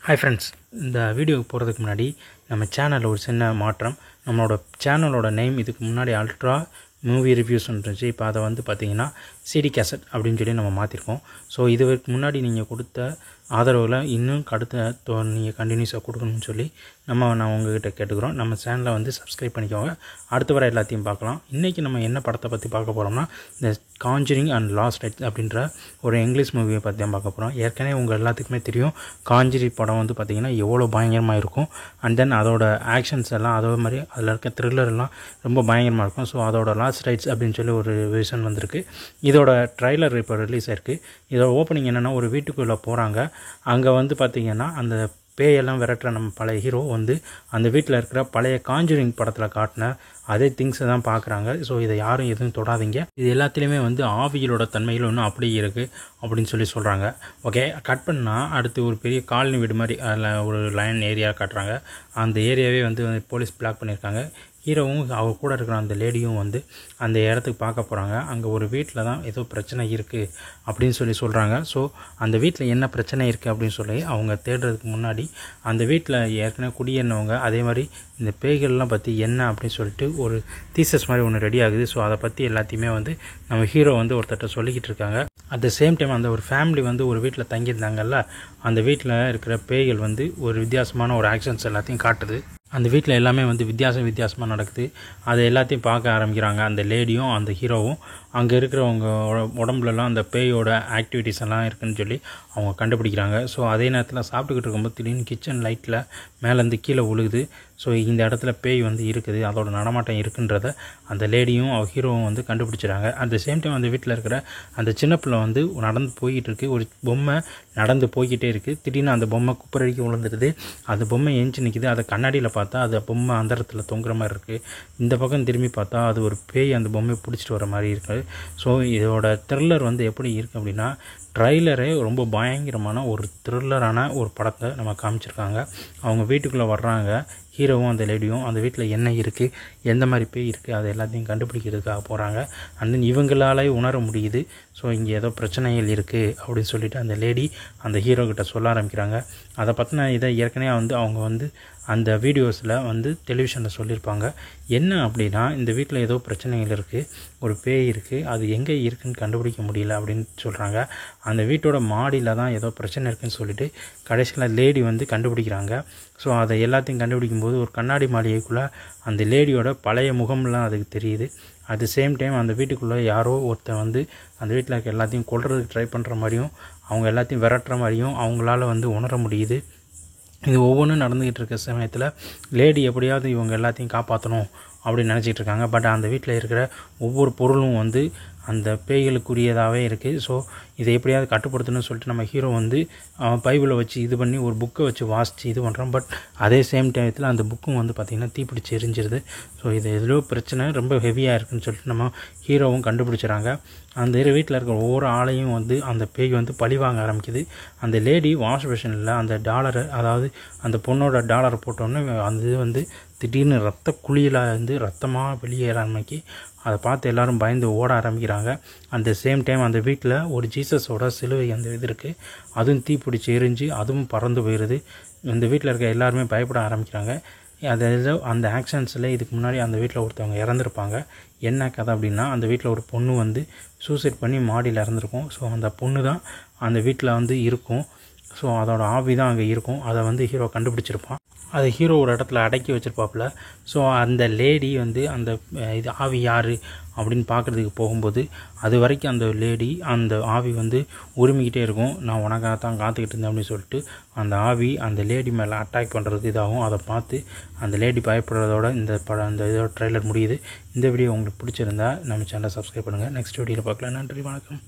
Hi friends, இந்த வீடியோக்கு போகிறதுக்கு முன்னாடி நம்ம சேனலில் ஒரு சின்ன மாற்றம். நம்மளோட சேனலோட நேம் இதுக்கு முன்னாடி அல்ட்ரா மூவி ரிவ்யூஸ் இருந்துச்சு. இப்போ அதை வந்து பார்த்திங்கன்னா சிடி கேசட் அப்படின்னு சொல்லி நம்ம மாற்றிருக்கோம். ஸோ இதுக்கு முன்னாடி நீங்கள் கொடுத்த ஆதரவில் இன்னும் அடுத்த நீங்கள் கண்டினியூஸாக கொடுக்கணும்னு சொல்லி நான் உங்கள்கிட்ட கேட்டுக்கிறோம். நம்ம சேனலை வந்து சப்ஸ்கிரைப் பண்ணிக்கோங்க. அடுத்த வர எல்லாத்தையும் பார்க்கலாம். இன்றைக்கி நம்ம என்ன படத்தை பற்றி பார்க்க போகிறோம்னா இந்த காஞ்சரிங் அண்ட் லாஸ்ட் ரைட்ஸ் அப்படின்ற ஒரு இங்கிலீஷ் மூவியை பற்றி தான் பார்க்க போகிறோம். ஏற்கனவே உங்கள் எல்லாத்துக்குமே தெரியும் காஞ்சரி படம் வந்து பார்த்திங்கன்னா எவ்வளோ பயங்கரமாக இருக்கும். அண்ட் தென் அதோட ஆக்ஷன்ஸ் எல்லாம் அதே மாதிரி அதில் இருக்க த்ரில்லர் எல்லாம் ரொம்ப பயங்கரமாக இருக்கும். ஸோ அதோட லாஸ்ட் ரைட்ஸ் அப்படின்னு சொல்லி ஒரு விஷன் வந்திருக்கு. இதோட ட்ரைலர் இப்போ ரிலீஸ் ஆயிருக்கு. இதோட ஓப்பனிங் என்னென்னா ஒரு வீட்டுக்குள்ளே போகிறாங்க. அங்கே வந்து பார்த்திங்கன்னா அந்த பேயெல்லாம் விரட்டுற நம்ம பழைய ஹீரோ வந்து அந்த வீட்டில் இருக்கிற பழைய காஞ்சரிங் படத்தில் காட்டின அதே திங்ஸை தான் பார்க்குறாங்க. ஸோ இதை யாரும் எதுவும் தொடாதீங்க, இது எல்லாத்துலேயுமே வந்து ஆவிகளோட தன்மையில் ஒன்றும் அப்படியே இருக்குது அப்படின்னு சொல்லி சொல்கிறாங்க. ஓகே, கட் பண்ணால் அடுத்து ஒரு பெரிய காலனி வீடு மாதிரி அதில் ஒரு லைன் ஏரியா காட்டுறாங்க. அந்த ஏரியாவே வந்து போலீஸ் பிளாக் பண்ணியிருக்காங்க. ஹீரோவும் அவங்க கூட இருக்கிற அந்த லேடியும் வந்து அந்த இடத்துக்கு பார்க்க போகிறாங்க. அங்கே ஒரு வீட்டில் தான் ஏதோ பிரச்சனை இருக்குது அப்படின்னு சொல்லி சொல்கிறாங்க. ஸோ அந்த வீட்டில் என்ன பிரச்சனை இருக்குது அப்படின்னு சொல்லி அவங்க தேடுறதுக்கு முன்னாடி அந்த வீட்டில் ஏற்கனவே குடியேறினவங்க அதே மாதிரி இந்த பேய்கள்லாம் பற்றி என்ன அப்படின்னு சொல்லிட்டு ஒரு தீசஸ் மாதிரி ஒன்று ரெடி ஆகுது. ஸோ அதை பற்றி எல்லாத்தையுமே வந்து நம்ம ஹீரோ வந்து ஒருத்தர்கிட்ட சொல்லிக்கிட்டு இருக்காங்க. அட் த சேம் டைம் அந்த ஒரு ஃபேமிலி வந்து ஒரு வீட்டில் தங்கியிருந்தாங்கல்ல, அந்த வீட்டில் இருக்கிற பேய்கள் வந்து ஒரு வித்தியாசமான ஒரு ஆக்ஷன்ஸ் எல்லாத்தையும் காட்டுது. அந்த வீட்டில் எல்லாமே வந்து வித்தியாசமாக நடக்குது. அதை எல்லாத்தையும் பார்க்க ஆரம்பிக்கிறாங்க அந்த லேடியும் அந்த ஹீரோவும். அங்கே இருக்கிறவங்க உடம்புலலாம் அந்த பேயோட ஆக்டிவிட்டீஸ் எல்லாம் இருக்குதுன்னு சொல்லி அவங்க கண்டுபிடிக்கிறாங்க. ஸோ அதே நேரத்தில் சாப்பிட்டுக்கிட்டு இருக்கும்போது திடீர்னு கிச்சன் லைட்டில் மேலேருந்து கீழே விழுகுது. ஸோ இந்த இடத்துல பேய் வந்து இருக்குது, அதோட நடமாட்டம் இருக்குன்றத அந்த லேடியும் ஹீரோவும் வந்து கண்டுபிடிச்சிடாங்க. அட் த சேம் டைம் அந்த வீட்டில் இருக்கிற அந்த சின்ன பிள்ளை வந்து நடந்து போய்கிட்டு இருக்குது. ஒரு பொம்மை நடந்து போய்கிட்டே இருக்குது. திடீர்னு அந்த பொம்மை குப்பரடிக்கு விழுந்துடுது. அந்த பொம்மை எஞ்சி நிற்கிது. அதை கண்ணாடியில் பார்த்தா அந்த பொம்மை அந்தரத்தில் தொங்குற மாதிரி இருக்குது. இந்த பக்கம் திரும்பி பார்த்தா அது ஒரு பேய் அந்த பொம்மையை பிடிச்சிட்டு வர மாதிரி இருக்குது. ஸோ இதோட த்ரில்லர் வந்து எப்படி இருக்குது அப்படின்னா ட்ரைலரே ரொம்ப பயங்கரமான ஒரு த்ரில்லரான ஒரு படத்தை நம்ம காமிச்சிருக்காங்க. அவங்க வீட்டுக்குள்ளே வர்றாங்க, ஹீரோவும் அந்த லேடியும் அந்த வீட்டில் என்ன இருக்குது, எந்த மாதிரி பேய் இருக்குது, அதை எல்லாத்தையும் கண்டுபிடிக்கிறதுக்காக போகிறாங்க. அண்ட் தென் இவங்களாலே உணர முடியுது ஸோ இங்கே ஏதோ பிரச்சனைகள் இருக்குது அப்படின்னு சொல்லிட்டு அந்த லேடி அந்த ஹீரோக்கிட்ட சொல்ல ஆரம்பிக்கிறாங்க. அதை பற்றின இதை ஏற்கனவே வந்து அவங்க வந்து அந்த வீடியோஸில் வந்து டெலிவிஷனில் சொல்லியிருப்பாங்க. என்ன அப்படின்னா இந்த வீட்டில் ஏதோ பிரச்சனைகள் இருக்குது, ஒரு பேய் இருக்குது, அது எங்கே இருக்குதுன்னு கண்டுபிடிக்க முடியல அப்படின்னு சொல்கிறாங்க. அந்த வீட்டோட மாடியில் தான் ஏதோ பிரச்சனை இருக்குதுன்னு சொல்லிட்டு கடைசியில் லேடி வந்து கண்டுபிடிக்கிறாங்க. ஸோ அதை எல்லாத்தையும் கண்டுபிடிக்கும்போது ஒரு கண்ணாடி மாளிகைக்குள்ளே அந்த லேடியோட பழைய முகம்லாம் அதுக்கு தெரியுது. அட் த சேம் டைம் அந்த வீட்டுக்குள்ளே யாரோ ஒருத்தர் வந்து அந்த வீட்டில் இருக்க எல்லாத்தையும் கொல்றதுக்கு ட்ரை பண்ணுற மாதிரியும் அவங்க எல்லாத்தையும் விரட்டுற மாதிரியும் அவங்களால வந்து உணர முடியுது. இது ஒவ்வொன்றும் நடந்துக்கிட்டு இருக்க சமயத்தில் லேடி எப்படியாவது இவங்க எல்லாத்தையும் காப்பாற்றணும் அப்படின்னு நினச்சிட்டு இருக்காங்க. பட் அந்த வீட்டில் இருக்கிற ஒவ்வொரு பொருளும் வந்து அந்த பேய்களுக்குரியதாகவே இருக்குது. ஸோ இதை எப்படியாவது கட்டுப்படுத்தணும்னு சொல்லிட்டு நம்ம ஹீரோ வந்து பைபிளை வச்சு இது பண்ணி ஒரு புக்கை வச்சு வாசித்து இது பண்ணுறோம். பட் அதே சேம் டயத்தில் அந்த புக்கும் வந்து பார்த்திங்கன்னா தீப்பிடிச்சு எரிஞ்சிருது. ஸோ இது எதுலோ பிரச்சனை ரொம்ப ஹெவியாக இருக்குதுன்னு சொல்லிட்டு நம்ம ஹீரோவும் கண்டுபிடிச்சிடறாங்க. அந்த வீட்டில் இருக்கிற ஒவ்வொரு ஆளையும் வந்து அந்த பேய் வந்து பழி வாங்க ஆரம்பிக்குது. அந்த லேடி வாஷ் மிஷினில் அந்த டாலரை, அதாவது அந்த பொண்ணோட டாலரை போட்டோன்னே அந்த இது வந்து திடீர்னு ரத்த குழியில் வந்து ரத்தமாக வெளியேற ஆரம்பிக்கி அதை பார்த்து எல்லோரும் பயந்து ஓட ஆரம்பிக்கிறாங்க. அந்த சேம் டைம் அந்த வீட்டில் ஒரு ஜீசஸோட சிலுவை அந்த இது இருக்குது, அதுவும் தீப்பிடிச்சு எரிஞ்சு அதுவும் பறந்து போயிடுது. இந்த வீட்டில் இருக்க எல்லாருமே பயப்பட ஆரம்பிக்கிறாங்க. அது அந்த ஆக்ஷன்ஸில் இதுக்கு முன்னாடி அந்த வீட்டில் ஒருத்தவங்க இறந்துருப்பாங்க. என்ன கதை அப்படின்னா அந்த வீட்டில் ஒரு பொண்ணு வந்து சூசைட் பண்ணி மாடியில் இறந்துருக்கும். ஸோ அந்த பொண்ணு தான் அந்த வீட்டில் வந்து இருக்கும். ஸோ அதோட ஆவி தான் அங்கே இருக்கும். அதை வந்து ஹீரோ கண்டுபிடிச்சிருப்பான். அதை ஹீரோ ஒரு இடத்துல அடக்கி வச்சுருப்பாப்புல. ஸோ அந்த லேடி வந்து அந்த இது ஆவி யார் அப்படின்னு பார்க்குறதுக்கு போகும்போது அது வரைக்கும் அந்த லேடி அந்த ஆவி வந்து உரிமிக்கிட்டே இருக்கும். நான் உனக்காக தான் காத்துக்கிட்டு இருந்தேன் அப்படின்னு சொல்லிட்டு அந்த ஆவி அந்த லேடி மேலே அட்டாக் பண்ணுறதுக்கு இதாகும். அதை பார்த்து அந்த லேடி பயப்படுறதோட இந்த இதோட ட்ரெய்லர் முடியுது. இந்த வீடியோ உங்களுக்கு பிடிச்சிருந்தா நம்ம சேனலை சப்ஸ்கிரைப் பண்ணுங்கள். நெக்ஸ்ட் வீடியோவில் பார்க்கலாம். நன்றி, வணக்கம்.